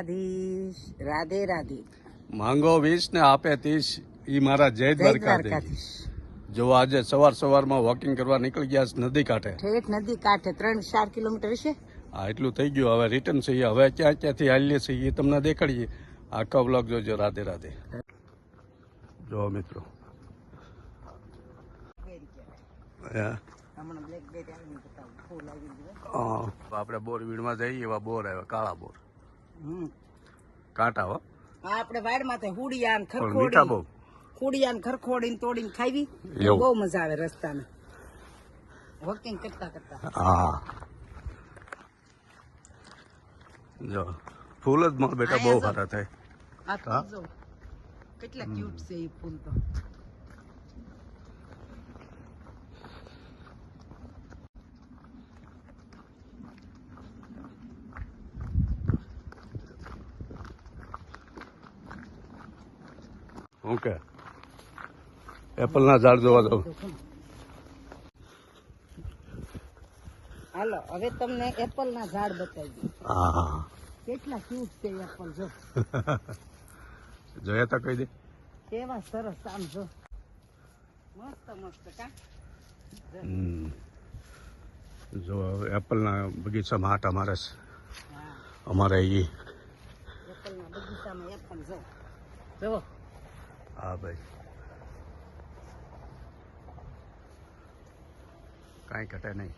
રાધે રાધે. માંગો 20 ને આપે 30. ઈ મારા જય દ્વારકાધીશ. જો આજે સવારમાં વોકિંગ કરવા નીકળી ગયા નદી કાંઠે. ઠેઠ નદી કાંઠે 3-4 કિલોમીટર છે. હા, એટલું થઈ ગયું. હવે રિટર્ન છીએ. હવે ક્યાંથી હાલીએ છીએ એ તમને દેખાડીએ. આખો બ્લોગ જોજો. રાધે રાધે. જો મિત્રો, આપણે બોરવીડમાં જઈએ એવા બોર આવ્યા, કાળા બોર, કાંટા હો. આપણે વાડમાં હુડિયા ને મીઠા બહુ, હુડિયા ને ખરખોડીને તોડીને ખાવી, બહુ મજા આવે રસ્તામાં વોકિંગ કરતા કરતા. હા, જો ફૂલ જ માં બેટા બહુ સારા થાય. આ જો કેટલા ક્યુટ છે એ ફૂલ તો. ઓકે, એપલ ના ઝાડ જોવા જાવ. હાલો હવે તમને એપલ ના ઝાડ બતાવી દઉં. હા, કેટલા ક્યુટ છે એપલ. જો જોયા તા કહી દે કેવા સરસ. આમ જો મસ્ત મસ્ત કા. જો એપલ ના બગીચામાં આટા મારે છે અમારે. એ એપલ ના બગીચામાં એપલ જો જો. હા ભાઈ, કાંઈ ઘટે નહીં.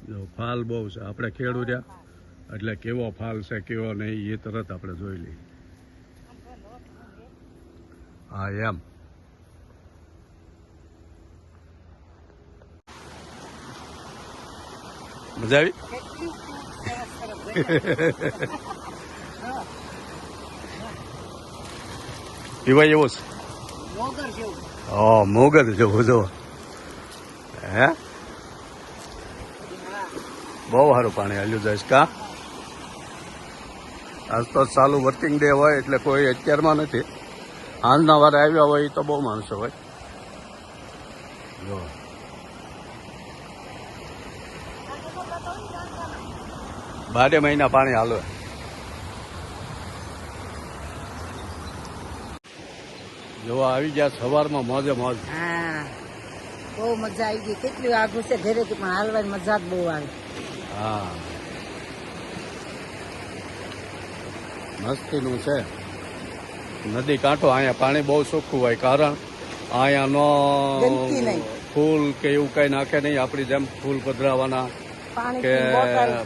જો ફાલ બહુ છે. આપણે ખેડૂત રહ્યા એટલે કેવો ફાલ છે કેવો નહીં એ તરત આપણે જોઈ લઈએ. હા એમ. મજા આવી. પીવાય એવો છે. મોગર જેવું જો. હે, બહુ સારું પાણી હાલ્યું જાય કા. આજ તો ચાલુ વર્કિંગ ડે હોય એટલે કોઈ અત્યારમાં નથી. હાલના વારે આવ્યા હોય તો બહુ માણસો હોય. જો બારે મહિના પાણી હાલે. જો આવી ગયા સવારમાં મોજે મોજ. હા, બહુ મજા આવી ગઈ. કેટલું આઘું છે ઘરેથી પણ હાલવાની મજા જ બહુ આવે. હા, મસ્તીનું છે. નદી કાંઠો. અહીંયા પાણી બહુ ચોખ્ખું હોય કારણ અહીંયા ફૂલ કે એવું કઈ નાખે નહીં. આપણી જેમ ફૂલ પધરાવાના કે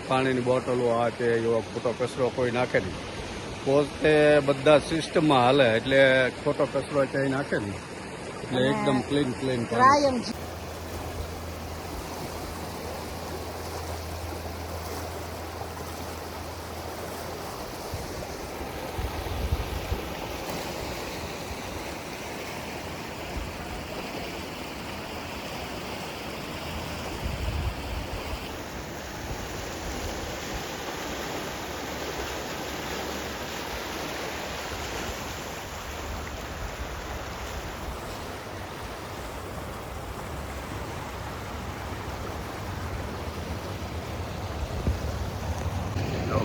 પાણીની બોટલો આ તે એવો ખોટો કચરો કોઈ નાખે નહીં. પોતે બધા સિસ્ટમમાં હાલે એટલે ખોટો કચરો ક્યાંય નાખે નહીં. એટલે એકદમ ક્લીન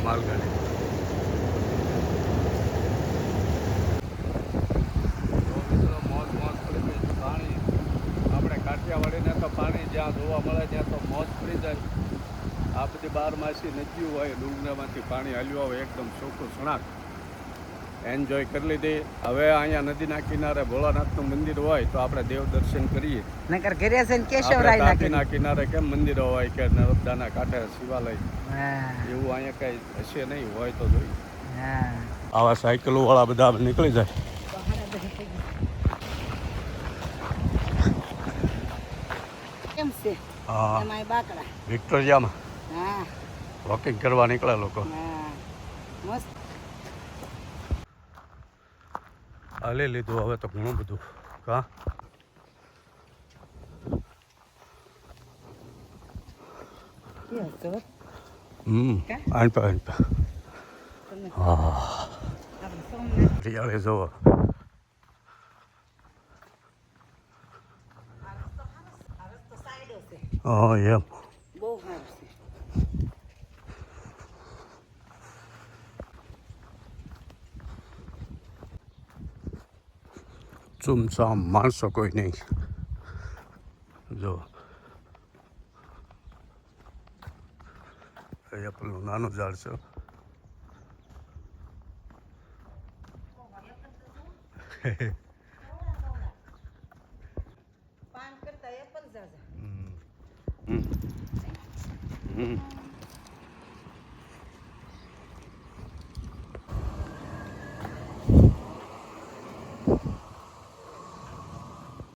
માલગાડી. મોજ પડી ગઈ. પાણી આપણે કાઠિયાવાડીને તો પાણી જ્યાં જોવા મળે ત્યાં તો મોજ પડી જાય. આ બધી 12 માસી નદીઓ હોય, ડુંગરામાંથી પાણી હાલ્યું આવે એકદમ ચોખ્ખું સણાક. એન્જોય કરી લીધી. હવે અહીંયા નદીના કિનારે ભોળાનાથનું મંદિર હોય તો આપણે દેવ દર્શન કરીએ. નકર ઘરે છે ને કેશવરાયના કિનારે કેમ મંદિરો હોય કે નર્મદાના કાંઠે શિવાલય એવું અહીંયા કઈ હશે નહીં. હોય તો જોઈએ. આવા સાયકલો વાળા બધા નીકળી જાય. કેમ છે એમાં બાકડા વિક્ટોરિયામાં વોકિંગ કરવા નીકળે લોકો. મસ્ત હાલી લીધું હવે તો ઘણું બધું કા. આનપા હા. હરિયાળી જોવો આ રસ્તો સાઈડો છે હા એમ બહુ સારું છે ચૂમચામ માણસો કોઈ નહીં જો અહીંયા પેલું નાનું ઝાડ છે પાન કરતા એપલ જાજા હમ